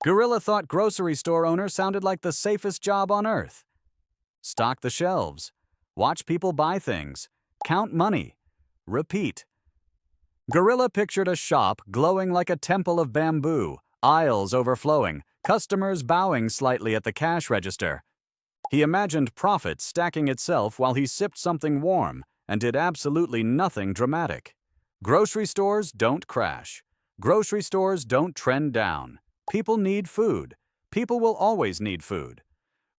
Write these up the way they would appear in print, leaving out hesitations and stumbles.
Gorilla thought grocery store owner sounded like the safest job on earth. Stock the shelves. Watch people buy things. Count money. Repeat. Gorilla pictured a shop glowing like a temple of bamboo, aisles overflowing, customers bowing slightly at the cash register. He imagined profit stacking itself while he sipped something warm and did absolutely nothing dramatic. Grocery stores don't crash. Grocery stores don't trend down. People need food. People will always need food.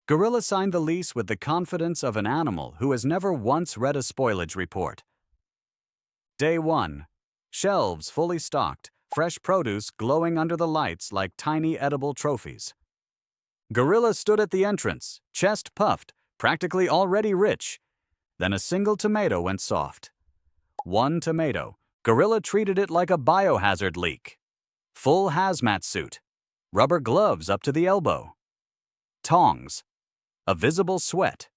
Gorilla signed the lease with the confidence of an animal who has never once read a spoilage report. Day 1. Shelves fully stocked, fresh produce glowing under the lights like tiny edible trophies. Gorilla stood at the entrance, chest puffed, practically already rich. Then a single tomato went soft. One tomato. Gorilla treated it like a biohazard leak. Full hazmat suit. Rubber gloves up to the elbow. Tongs. A visible sweat.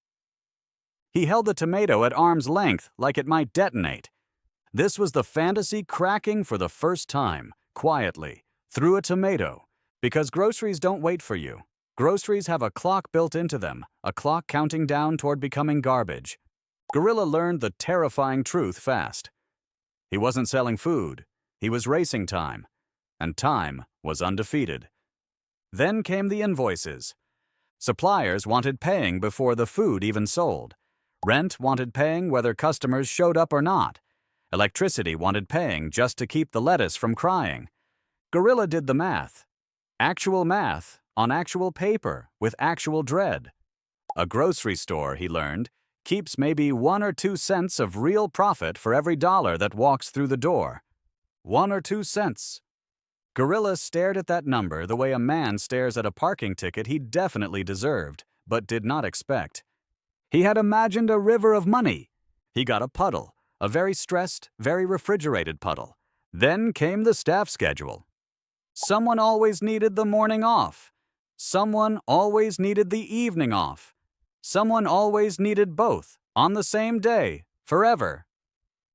He held the tomato at arm's length like it might detonate. This was the fantasy cracking for the first time, quietly, through a tomato, because groceries don't wait for you. Groceries have a clock built into them, a clock counting down toward becoming garbage. Gorilla learned the terrifying truth fast. He wasn't selling food, he was racing time, and time was undefeated. Then came the invoices. Suppliers wanted paying before the food even sold. Rent wanted paying whether customers showed up or not. Electricity wanted paying just to keep the lettuce from crying. Gorilla did the math. Actual math on actual paper with actual dread. A grocery store, he learned, keeps maybe 1 or 2 cents of real profit for every dollar that walks through the door. 1 or 2 cents. Gorilla stared at that number the way a man stares at a parking ticket he definitely deserved, but did not expect. He had imagined a river of money. He got a puddle, a very stressed, very refrigerated puddle. Then came the staff schedule. Someone always needed the morning off. Someone always needed the evening off. Someone always needed both, on the same day, forever.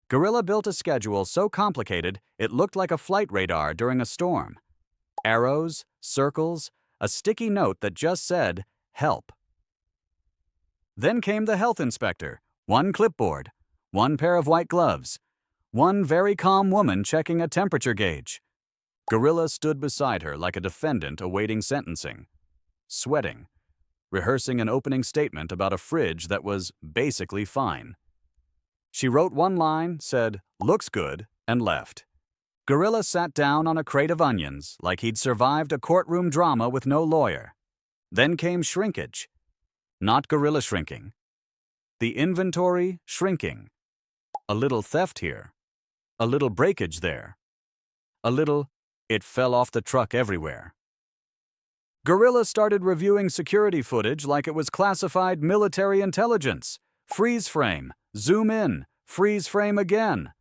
Gorilla built a schedule so complicated it looked like a flight radar during a storm. Arrows, circles, a sticky note that just said, "Help." Then came the health inspector, 1 clipboard, 1 pair of white gloves, 1 very calm woman checking a temperature gauge. Gorilla stood beside her like a defendant awaiting sentencing, sweating, rehearsing an opening statement about a fridge that was basically fine. She wrote 1 line, said, "Looks good," and left. Gorilla sat down on a crate of onions like he'd survived a courtroom drama with no lawyer. Then came shrinkage. Not gorilla shrinking. The inventory shrinking. A little theft here. A little breakage there. A little, it fell off the truck everywhere. Gorilla started reviewing security footage like it was classified military intelligence. Freeze frame, zoom in, freeze frame again.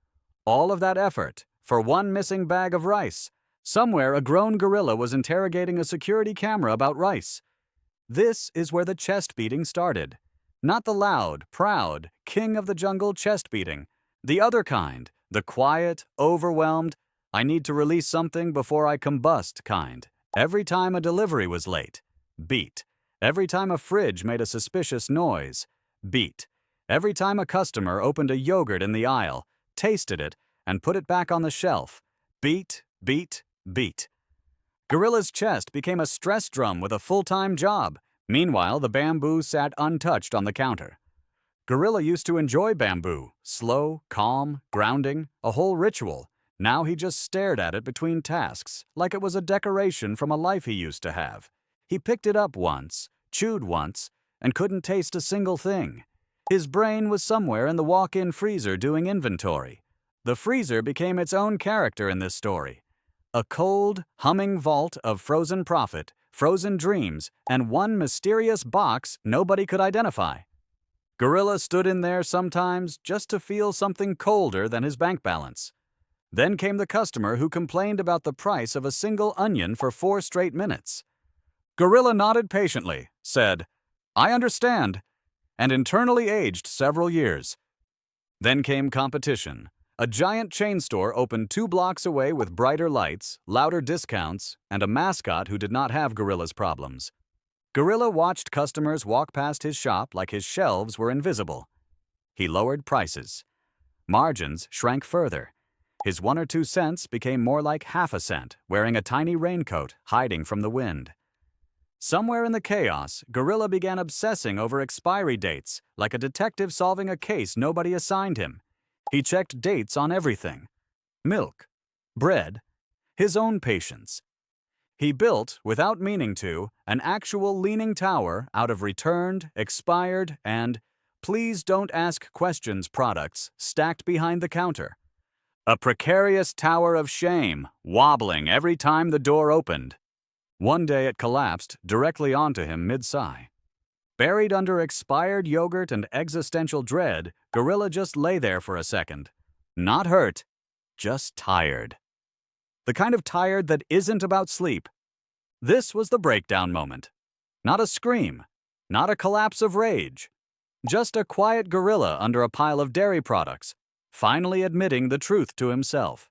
All of that effort for 1 missing bag of rice. Somewhere a grown gorilla was interrogating a security camera about rice. This is where the chest beating started. Not the loud, proud, king of the jungle chest beating. The other kind, the quiet, overwhelmed, I need to release something before I combust kind. Every time a delivery was late, beat. Every time a fridge made a suspicious noise, beat. Every time a customer opened a yogurt in the aisle, tasted it, and put it back on the shelf, beat, beat, beat. Gorilla's chest became a stress drum with a full-time job. Meanwhile, the bamboo sat untouched on the counter. Gorilla used to enjoy bamboo, slow, calm, grounding, a whole ritual. Now he just stared at it between tasks, like it was a decoration from a life he used to have. He picked it up once, chewed once, and couldn't taste a single thing. His brain was somewhere in the walk-in freezer doing inventory. The freezer became its own character in this story. A cold, humming vault of frozen profit, frozen dreams, and 1 mysterious box nobody could identify. Gorilla stood in there sometimes just to feel something colder than his bank balance. Then came the customer who complained about the price of a single onion for 4 straight minutes. Gorilla nodded patiently, said, "I understand," and internally aged several years. Then came competition. A giant chain store opened 2 blocks away with brighter lights, louder discounts, and a mascot who did not have Gorilla's problems. Gorilla watched customers walk past his shop like his shelves were invisible. He lowered prices. Margins shrank further. His 1 or 2 cents became more like half a cent, wearing a tiny raincoat, hiding from the wind. Somewhere in the chaos, Gorilla began obsessing over expiry dates, like a detective solving a case nobody assigned him. He checked dates on everything. Milk, bread, his own patience. He built, without meaning to, an actual leaning tower out of returned, expired, and please don't ask questions products stacked behind the counter. A precarious tower of shame, wobbling every time the door opened. One day it collapsed directly onto him mid-sigh. Buried under expired yogurt and existential dread, Gorilla just lay there for a second. Not hurt, just tired. The kind of tired that isn't about sleep. This was the breakdown moment. Not a scream, not a collapse of rage. Just a quiet gorilla under a pile of dairy products, finally admitting the truth to himself.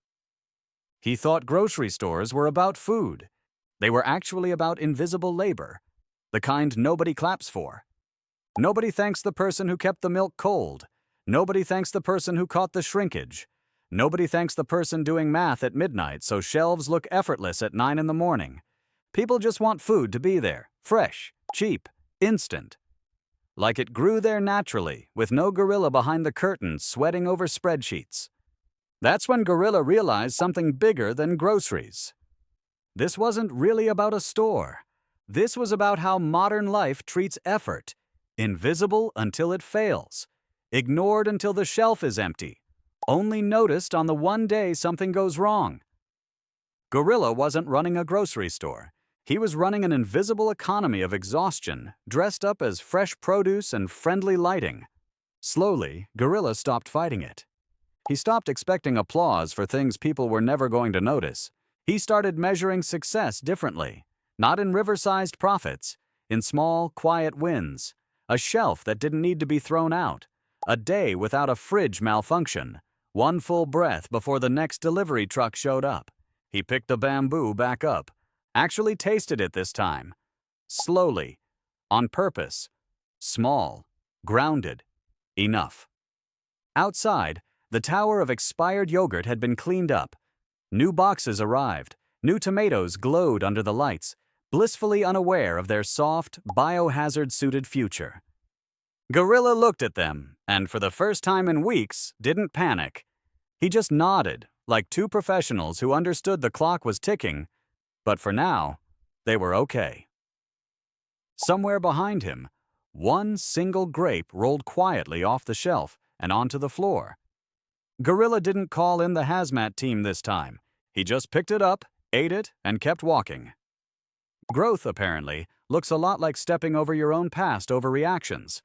He thought grocery stores were about food. They were actually about invisible labor, the kind nobody claps for. Nobody thanks the person who kept the milk cold. Nobody thanks the person who caught the shrinkage. Nobody thanks the person doing math at midnight so shelves look effortless at 9 in the morning. People just want food to be there, fresh, cheap, instant. Like it grew there naturally, with no gorilla behind the curtain sweating over spreadsheets. That's when Gorilla realized something bigger than groceries. This wasn't really about a store. This was about how modern life treats effort. Invisible until it fails. Ignored until the shelf is empty. Only noticed on the one day something goes wrong. Gorilla wasn't running a grocery store. He was running an invisible economy of exhaustion, dressed up as fresh produce and friendly lighting. Slowly, Gorilla stopped fighting it. He stopped expecting applause for things people were never going to notice. He started measuring success differently, not in river-sized profits, in small, quiet wins. A shelf that didn't need to be thrown out. A day without a fridge malfunction. One full breath before the next delivery truck showed up. He picked the bamboo back up. Actually tasted it this time. Slowly. On purpose. Small. Grounded. Enough. Outside, the tower of expired yogurt had been cleaned up. New boxes arrived. New tomatoes glowed under the lights, blissfully unaware of their soft, biohazard-suited future. Gorilla looked at them, and for the first time in weeks, didn't panic. He just nodded, like 2 professionals who understood the clock was ticking, but for now, they were okay. Somewhere behind him, one single grape rolled quietly off the shelf and onto the floor. Gorilla didn't call in the hazmat team this time. He just picked it up, ate it, and kept walking. Growth, apparently, looks a lot like stepping over your own past overreactions.